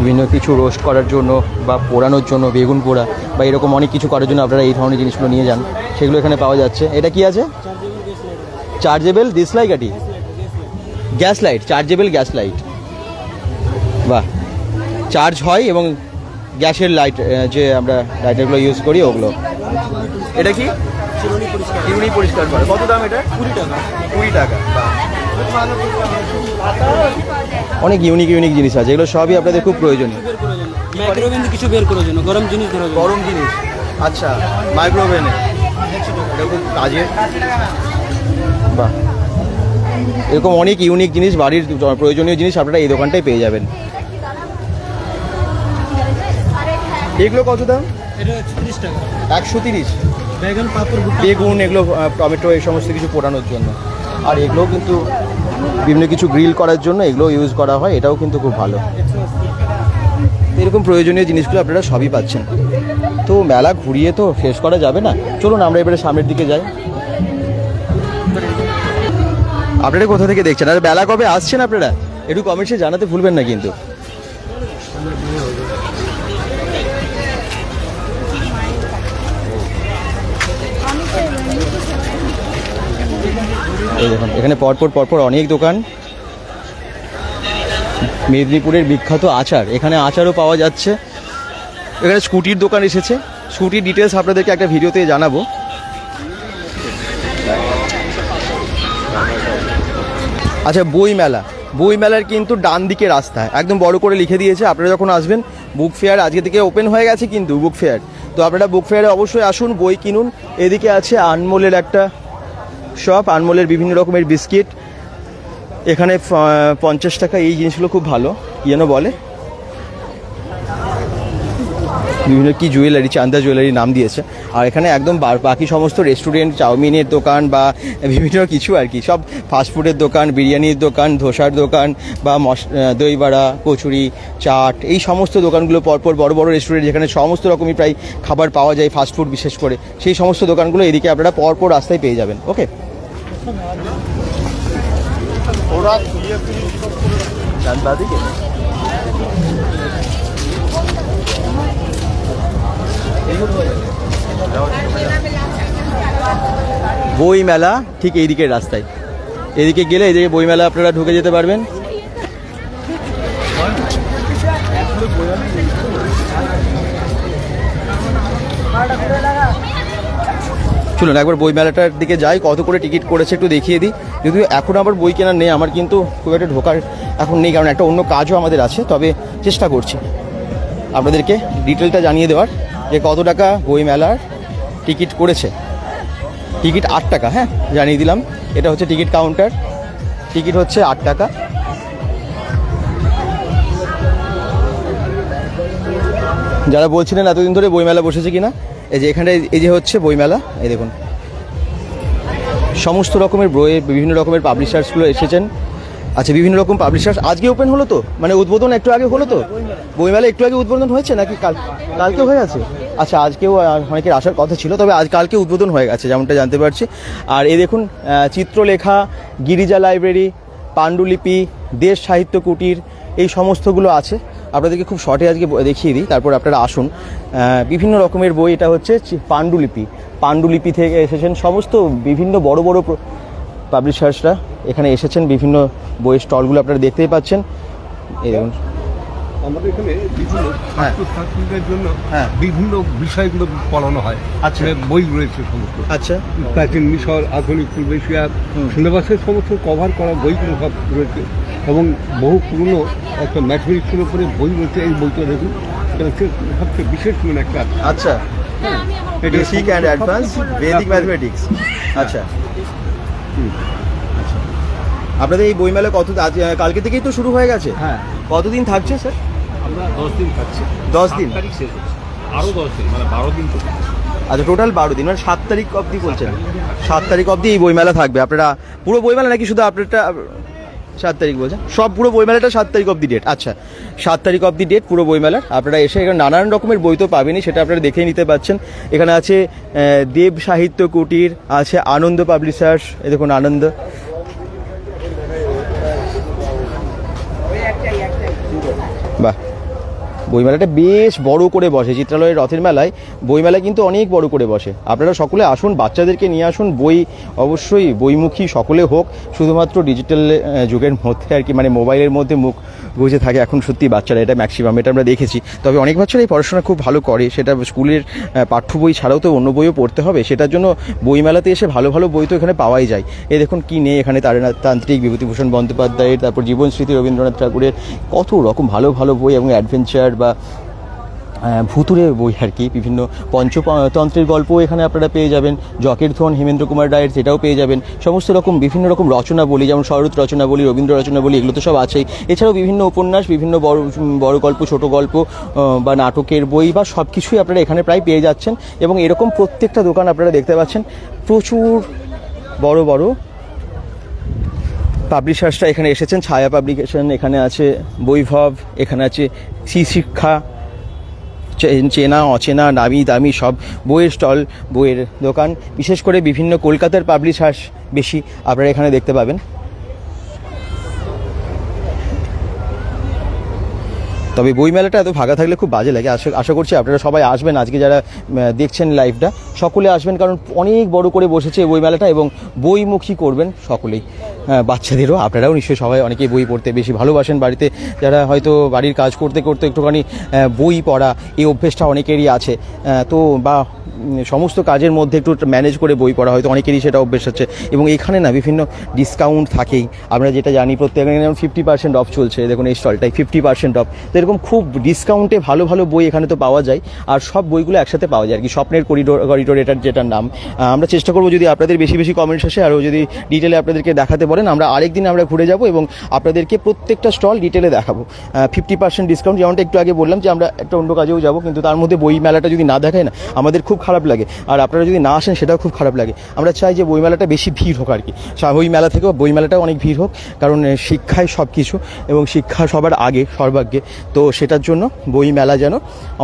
Speaker 1: বিভিন্ন কিছু রোস্ট করার জন্য বা পোড়ানোর জন্য, বেগুন পোড়া বা এরকম অনেক কিছু করার জন্য আপনারা এই ধরনের জিনিসগুলো নিয়ে যান, সেগুলো এখানে পাওয়া যাচ্ছে। এটা কি আছে? চার্জেবল ডিসলাইকাটি gas light, chargeable gas light. বাহ, চার্জ হয় এবং গ্যাসের লাইট, যে আমরা লাইটারগুলো ইউজ করি ওগুলো। এটা কি? চিমনি পরিষ্কার করে। কত দাম এটা? 20 টাকা। 20 টাকা। অনেক ইউনিক জিনিস আছে, এগুলো সবই আপনাদের খুব প্রয়োজনীয়।
Speaker 4: মাইক্রোওভেন কিছু বের করার জন্য, গরম জিনিস ধরার জন্য।
Speaker 1: গরম জিনিস, আচ্ছা, মাইক্রোওভেনে এটা খুব কাজে। বাহ, এরকম অনেক ইউনিক জিনিস, বাড়ির প্রয়োজনীয় জিনিস আপনারা এই দোকানটায় পেয়ে যাবেন। এগুলো কত দাম?
Speaker 4: এটা 30 টাকা।
Speaker 1: 130।
Speaker 4: বেগুন, পাপড়,
Speaker 1: বেগুন, এগুলো টমেটো, এই সমস্ত কিছু পোড়ানোর জন্য। আর এগুলো কিন্তু বিভিন্ন কিছু গ্রিল করার জন্য এগুলো ইউজ করা হয়, এটাও কিন্তু খুব ভালো। এরকম প্রয়োজনীয় জিনিসগুলো আপনারা সবই পাচ্ছেন। তো মেলা ঘুরিয়ে তো শেষ করা যাবে না, চলুন আমরা এবারে সামনের দিকে যাই। আপনারা কোথা থেকে দেখছেন আর মেলা কবে আসছেন আপনারা একটু কমেন্টসে জানাতে ভুলবেন না কিন্তু। এই দেখুন, এখানে পরপর অনেক দোকান। মেদিনীপুরের বিখ্যাত আচার, এখানে আচারও পাওয়া যাচ্ছে। এখানে স্কুটির দোকান এসেছে, স্কুটির ডিটেলস আপনাদেরকে একটা ভিডিওতে জানাবো। আচ্ছা, বইমেলার কিন্তু ডান দিকে রাস্তা একদম বড় করে লিখে দিয়েছে। আপনারা যখন আসবেন, বুক ফেয়ার আজকে থেকে ওপেন হয়ে গেছে কিন্তু বুক ফেয়ার, তো আপনারা বুক ফেয়ারে অবশ্যই আসুন, বই কিনুন। এদিকে আছে আনমোলের একটা শপ, আনমোলের বিভিন্ন রকমের বিস্কিট, এখানে 50 টাকা। এই জিনিসগুলো খুব ভালো, কি যেন বলে, বিভিন্ন কি জুয়েলারি, চান্দা জুয়েলারি নাম দিয়েছে। আর এখানে একদম বাকি সমস্ত রেস্টুরেন্ট, চাউমিনের দোকান বা বিভিন্ন কিছু আর কি, সব ফাস্টফুডের দোকান, বিরিয়ানির দোকান, ধোসার দোকান বা দই বড়া, কচুরি, চাট, এই সমস্ত দোকানগুলো পরপর বড় বড় রেস্টুরেন্ট যেখানে সমস্ত রকমই প্রায় খাবার পাওয়া যায়, ফাস্টফুড বিশেষ করে, সেই সমস্ত দোকানগুলো এদিকে আপনারা পরপর রাস্তায় পেয়ে যাবেন। ওকে, বই মেলা ঠিক এই দিকের রাস্তায়, এদিকে গেলে এদিকে বই মেলা আপনারা ঢুকে যেতে পারবেন। চলুন একবার বই মেলাটার দিকে যাই, কত করে টিকিট করেছে একটু দেখিয়ে দিই। যদিও এখন আবার বই কেনার নেই, আমার কিন্তু খুব একটা ঢোকার এখন নেই, কারণ একটা অন্য কাজও আমাদের আছে। তবে চেষ্টা করছি আপনাদেরকে ডিটেলটা জানিয়ে দেওয়ার যে কত টাকা বই মেলার টিকিট করেছে। টিকিট 8 টাকা, হ্যাঁ জানিয়ে দিলাম। এটা হচ্ছে টিকিট কাউন্টার, টিকিট হচ্ছে 8 টাকা। যারা বলছিলেন এতদিন ধরে বইমেলা বসেছে কিনা, এই যে এখানে এই যে হচ্ছে বইমেলা, এই দেখুন সমস্ত রকমের বই, বিভিন্ন রকমের পাবলিশার্সগুলো এসেছেন। আচ্ছা, বিভিন্ন রকম পাবলিশার্স আজকে ওপেন হলো তো, মানে উদ্বোধন একটু আগে হলো তো, বইমেলা একটু আগে উদ্বোধন হয়েছে নাকি কালকে হয়ে গেছে? আচ্ছা, আজকেও অনেকের আসার কথা ছিল, তবে কালকে উদ্বোধন হয়ে গেছে যেমনটা জানতে পারছি। আর এই দেখুন চিত্রলেখা, গিরিজা লাইব্রেরি, পাণ্ডুলিপি, দেশ সাহিত্য কুটির, এই সমস্তগুলো আছে। আপনাদেরকে খুব শর্টে আজকে দেখিয়ে দিই, তারপর আপনারা আসুন। বিভিন্ন রকমের বই, এটা হচ্ছে পাণ্ডুলিপি থেকে এসেছেন সমস্ত বিভিন্ন বড় বড় পাবলিশার্সরা এখানে এসেছেন। বিভিন্ন বইয়ের স্টলগুলো আপনারা দেখতেই পাচ্ছেন। এই দেখুন
Speaker 5: আমাদের এখানে বিভিন্ন ছাত্রছাত্রীদের জন্য বিভিন্ন বিষয়গুলো পড়ানো হয়। আচ্ছা, বই রয়েছে সমস্ত। আচ্ছা, প্রাচীন মিশর, আধুনিক পূর্ব এশিয়া, সিলেবাসের সমস্ত কভার করা বইগুলো সব রয়েছে, এবং বহু পুরনো একটা ম্যাথমেটিক্সের উপরে বই রয়েছে। এই বইটা দেখুন, সবচেয়ে বিশেষ মানে একটা।
Speaker 1: আচ্ছা, basic and advance basic mathematics. আচ্ছা, আপনাদের এই বইমেলা কালকে থেকেই তো শুরু হয়ে গেছে? হ্যাঁ। কতদিন থাকছে স্যার?
Speaker 5: আমরা 10 দিন থাকছি।
Speaker 1: 10 দিন?
Speaker 5: আরও 10 দিন, মানে 12 দিন তো।
Speaker 1: আচ্ছা, টোটাল 12 দিন, মানে 7 তারিখ অবধি বলছেন? 7 তারিখ অবধি এই বইমেলা থাকবে। আপনারা পুরো বইমেলা নাকি শুধু আপনারটা 7 তারিখ বলছেন? সব পুরো বইমেলাটা 7 তারিখ অবধি ডেট? আচ্ছা, 7 তারিখ অবধি ডেট পুরো বইমেলার। আপনারা এসে এখানে নানান রকমের বই তো পাবেনই, সেটা আপনারা দেখেই নিতে পাচ্ছেন। এখানে আছে দেব সাহিত্য কুটির, আছে আনন্দ পাবলিশার্স, এই দেখুন আনন্দ। বাহ, বইমেলাটা বেশ বড় করে বসে। চিত্রালয়ের রথের মেলায় বইমেলা কিন্তু অনেক বড় করে বসে। আপনারা সকলে আসুন, বাচ্চাদেরকে নিয়ে আসুন। বই অবশ্যই বইমুখী সকলে হোক, শুধুমাত্র ডিজিটাল যুগের মধ্যে আর কি, মানে মোবাইলের মধ্যে মুখ গুজে থাকে এখন সত্যি বাচ্চারা, এটা ম্যাক্সিমাম, এটা আমরা দেখেছি। তবে অনেক বাচ্চারাই পড়াশোনা খুব ভালো করে, সেটা স্কুলের পাঠ্য বই ছাড়াও তো অন্য বইও পড়তে হবে, সেটার জন্য বইমেলাতে এসে ভালো ভালো বই তো এখানে পাওয়াই যায়। এই দেখুন কি নেই এখানে, তান্ত্রিক বিভূতিভূষণ বন্দ্যোপাধ্যায়ের, তারপর জীবন স্মৃতি রবীন্দ্রনাথ ঠাকুরের, কত রকম ভালো ভালো বই এবং অ্যাডভেঞ্চার বা ভুতুরে বই আর কি। বিভিন্ন পঞ্চতন্ত্রের গল্প এখানে আপনারা পেয়ে যাবেন। জকের ধন হেমেন্দ্র কুমার রায়ের, সেটাও পেয়ে যাবেন। সমস্ত রকম বিভিন্ন রকম রচনাবলী, যেমন শরৎ রচনাবলী, রবীন্দ্র রচনাবলী, এগুলো তো সব আছেই। এছাড়াও বিভিন্ন উপন্যাস, বিভিন্ন বড় গল্প, ছোট গল্প বা নাটকের বই বা সব কিছুই আপনারা এখানে প্রায় পেয়ে যাচ্ছেন। এবং এরকম প্রত্যেকটা দোকান আপনারা দেখতে পাচ্ছেন, প্রচুর বড় বড় পাবলিশার্সরা এখানে এসেছেন। ছায়া পাবলিকেশন এখানে আছে, বৈভব এখানে আছে, শিক্ষা, চেনা অচেনা, নামি দামি সব বইয়ের স্টল, বইয়ের দোকান। বিশেষ করে বিভিন্ন কলকাতার পাবলিশার্স বেশি আপনারা এখানে দেখতে পাবেন। তবে বইমেলাটা এত ফাঁকা থাকলে খুব বাজে লাগে। আশা করছি আপনারা সবাই আসবেন, আজকে যারা দেখছেন লাইভটা সকলে আসবেন, কারণ অনেক বড় করে বসেছে এই বইমেলাটা এবং বইমুখী করবেন সকলেই, বাচ্চাদেরও। আপনারাও নিশ্চয়ই সবাই অনেকেই বই পড়তে বেশি ভালোবাসেন। বাড়িতে যারা হয়তো বাড়ির কাজ করতে করতে একটুখানি বই পড়া, এই অভ্যেসটা অনেকেরই আছে। তো বা সমস্ত কাজের মধ্যে একটু ম্যানেজ করে বই পড়া, হয়তো অনেকেরই সেটা অভ্যেস আছে। এবং এখানে না বিভিন্ন ডিসকাউন্ট থাকেই, আমরা যেটা জানি প্রত্যেক 50% অফ চলছে, দেখুন এই স্টলটাই 50% অফ। তো এরকম খুব ডিসকাউন্টে ভালো ভালো বই এখানে তো পাওয়া যায়, আর সব বইগুলো একসাথে পাওয়া যায় আর কি। স্বপ্নের করিডোর এটার যেটার নাম। আমরা চেষ্টা করবো যদি আপনাদের বেশি বেশি কমেন্টস আসে আরও যদি ডিটেলে আপনাদেরকে দেখাতে বলেন, আমরা আরেকদিন আমরা ঘুরে যাব এবং আপনাদেরকে প্রত্যেকটা স্টল ডিটেলে দেখাবো। 50% ডিসকাউন্ট, যেমনটা একটু আগে বললাম যে আমরা একটা অন্য কাজেও যাব, কিন্তু তার মধ্যে বই মেলাটা যদি না দেখায় না আমাদের খুব খারাপ লাগে, আর আপনারা যদি না আসেন সেটাও খুব খারাপ লাগে। আমরা চাই যে বই মেলাটা বেশি ভিড় হোক আর কি, বই মেলা থেকেও বই মেলাটাও অনেক ভিড় হোক, কারণ শিক্ষায় সব কিছু এবং শিক্ষা সবার আগে সর্বাগ্যে। তো সেটার জন্য বই মেলা যেন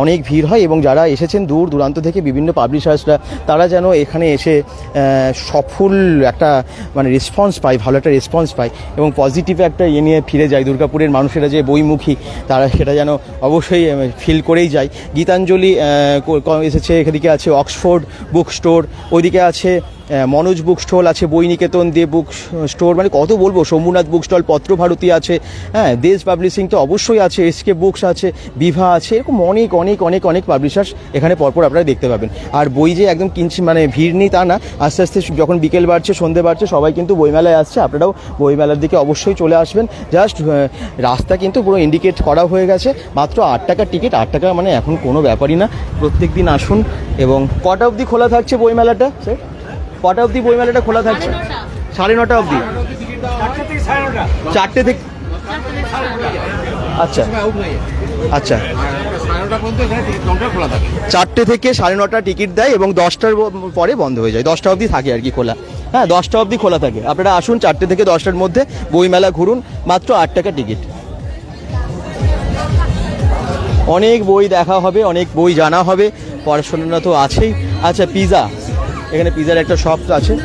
Speaker 1: অনেক ভিড় হয়, এবং যারা এসেছেন দূর দূরান্ত থেকে বিভিন্ন পাবলিশার্সরা, তারা যেন এখানে এসে সফল একটা মানে রেসপন্স পায়, ভালো একটা রেসপন্স পায় এবং পজিটিভ একটা ইয়ে নিয়ে ফিরে যায়। দুর্গাপুরের মানুষেরা যে বইমুখী, তারা সেটা যেন অবশ্যই ফিল করেই যায়। গীতাঞ্জলি এসেছে, এদিকে আছে অক্সফোর্ড বুক স্টোর, ওইদিকে আছে মনোজ বুক স্টল আছে, বই নিকেতন দে বুক স্টোর, মানে কত বলবো, শম্ভুনাথ বুক স্টল, পত্রভারতী আছে, হ্যাঁ দেশ পাবলিশিং তো অবশ্যই আছে, এসকে বুকস আছে, বিভা আছে, এরকম অনেক অনেক অনেক অনেক পাবলিশার্স এখানে পরপর আপনারা দেখতে পাবেন। আর বই যে একদম কিনছি মানে ভিড় নেই তা না, আস্তে আস্তে যখন বিকেল বাড়ছে, সন্ধে বাড়ছে, সবাই কিন্তু বইমেলায় আসছে, আপনারাও বইমেলার দিকে অবশ্যই চলে আসবেন। জাস্ট রাস্তা কিন্তু পুরো ইন্ডিকেট করা হয়ে গেছে, মাত্র 8 টাকার টিকিট, 8 টাকা মানে এখন কোনো ব্যাপারই না। প্রত্যেক দিন আসুন। এবং কটা অবধি খোলা থাকছে বইমেলাটা স্যার? কটা অবধি বইমেলাটা খোলা থাকছে? 9:30 অবধি। 4টে থেকে? আচ্ছা আচ্ছা, 4টে থেকে 9:30 টিকিট দেয় এবং 10টার পরে বন্ধ হয়ে যায়, 10টা অবধি থাকে আর কি খোলা। হ্যাঁ 10টা অবধি খোলা থাকে, আপনারা আসুন 4টে থেকে 10টার মধ্যে বইমেলা ঘুরুন, মাত্র 8 টাকা টিকিট। অনেক বই দেখা হবে, অনেক বই জানা হবে, পড়াশোনা তো আছেই। আচ্ছা পিৎজা, এখানে পিৎজার একটা শপ আছে।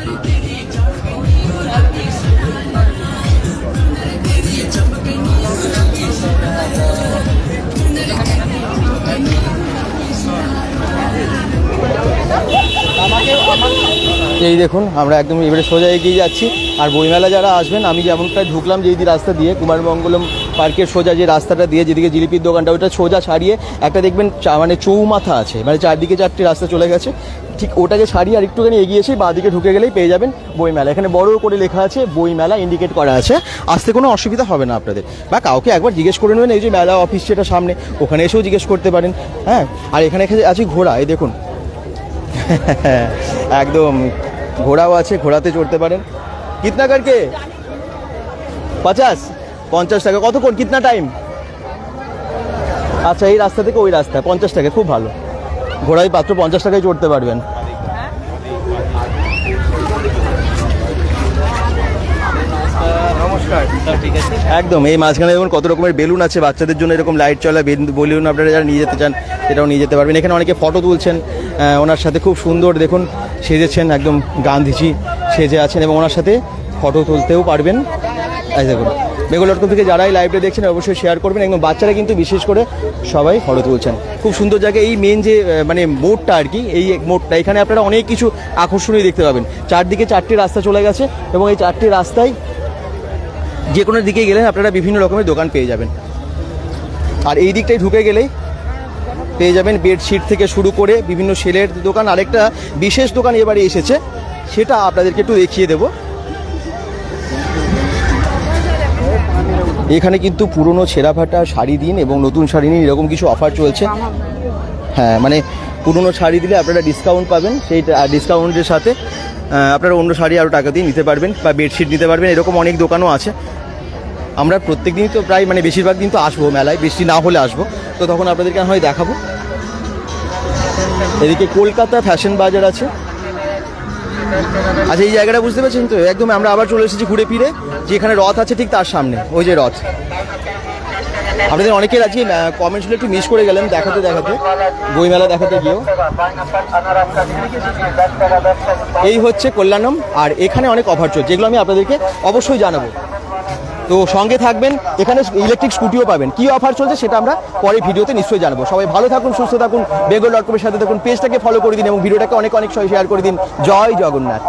Speaker 1: এই দেখুন আমরা একদম এবারে সোজা এগিয়ে যাচ্ছি। আর বইমেলা যারা আসবেন, আমি যেমনটা ঢুকলাম যেই রাস্তা দিয়ে, কুমারমঙ্গলম পার্কের সোজা যে রাস্তাটা দিয়ে, যেদিকে জিলিপির দোকানটা, ওটা সোজা ছাড়িয়ে একটা দেখবেন মানে চৌমাথা আছে, মানে চারদিকে 4টি রাস্তা চলে গেছে, ঠিক ওটাকে ছাড়িয়ে আর একটুখানি এগিয়ে এসে বাঁ দিকে ঢুকে গেলেই পেয়ে যাবেন বইমেলা। এখানে বড় করে লেখা আছে বইমেলা, ইন্ডিকেট করা আছে, আসতে কোনো অসুবিধা হবে না আপনাদের। বা কাউকে একবার জিজ্ঞেস করে নেবেন, এই যে মেলা অফিস যেটা সামনে, ওখানে এসেও জিজ্ঞেস করতে পারেন। হ্যাঁ, আর এখানে আছে ঘোড়া, এই দেখুন একদম ঘোড়াও আছে, ঘোড়াতে চড়তে পারেন। কিতনা করকে? 50 টাকা। কতক্ষণ, কিতনা টাইম? আচ্ছা এই রাস্তা থেকে ওই রাস্তা 50 টাকা, খুব ভালো। ঘোড়ায় মাত্র 50 টাকায় চড়তে পারবেন। নমস্কার, ঠিক আছে। একদম এই মাঝখানে দেখুন কত রকমের বেলুন আছে, বাচ্চাদের জন্য এরকম লাইট চলা বেলুন আপনারা যারা নিয়ে যেতে চান সেটাও নিয়ে যেতে পারবেন। এখানে অনেকে ফটো তুলছেন ওনার সাথে, খুব সুন্দর দেখুন সেজেছেন, একদম গান্ধীজি সেজে আছেন এবং ওনার সাথে ফটো তুলতেও পারবেন। এই দেখুন বেঙ্গল.com থেকে যারাই লাইভে দেখছেন অবশ্যই শেয়ার করবেন, একদম বাচ্চারা কিন্তু বিশেষ করে সবাই ফটো তুলছেন। খুব সুন্দর জায়গা, এই মেন যে মানে মোড়টা আর কি, এই মোড়টা, এখানে আপনারা অনেক কিছু আকর্ষণীয় দেখতে পাবেন। চারদিকে 4টি রাস্তা চলে গেছে এবং এই 4টি রাস্তায় যে কোনো দিকে গেলে আপনারা বিভিন্ন রকমের দোকান পেয়ে যাবেন। আর এই দিকটায় ঢুকে গেলেই পেয়ে যাবেন বেডশিট থেকে শুরু করে বিভিন্ন সেলের দোকান। আরেকটা বিশেষ দোকান এবারে এসেছে, সেটা আপনাদেরকে একটু দেখিয়ে দেবো। এখানে কিন্তু পুরনো ছেঁড়াফাটা শাড়ি দিন এবং নতুন শাড়ি নিন, এরকম কিছু অফার চলছে। হ্যাঁ মানে পুরনো শাড়ি দিলে আপনারা ডিসকাউন্ট পাবেন, সেই ডিসকাউন্টের সাথে আপনারা অন্য শাড়ি আরও টাকা দিয়ে নিতে পারবেন বা বেডশিট নিতে পারবেন। এরকম অনেক দোকানও আছে। আমরা প্রত্যেক দিনই তো প্রায় মানে বেশিরভাগ দিন তো আসবো মেলায়, বৃষ্টি না হলে আসবো, তো তখন আপনাদেরকে হয় দেখাবো। এদিকে কলকাতা ফ্যাশন বাজার আছে। আচ্ছা এই জায়গাটা বুঝতে পারছেন তো, একদম আমরা আবার চলে এসেছি ঘুরে ফিরে, যেখানে রথ আছে ঠিক তার সামনে, ওই যে রথ। আপনাদের অনেকের আজকে কমেন্টসগুলো একটু মিস করে গেলেন দেখাতে দেখাতে, বইমেলা দেখাতে গিয়েও। এই হচ্ছে কল্যাণম, আর এখানে অনেক অফার চলছে, যেগুলো আমি আপনাদেরকে অবশ্যই জানাবো। তো সঙ্গে থাকবেন, এখানে ইলেকট্রিক স্কুটিও পাবেন। কি অফার চলছে সেটা আমরা পরে ভিডিওতে নিশ্চয়ই জানাবো। সবাই ভালো থাকুন, সুস্থ থাকুন, বেঙ্গল.com এর সাথে থাকুন, পেজটাকে ফলো করে দিন এবং ভিডিওটাকে অনেক অনেক শেয়ার করে দিন। জয় জগন্নাথ।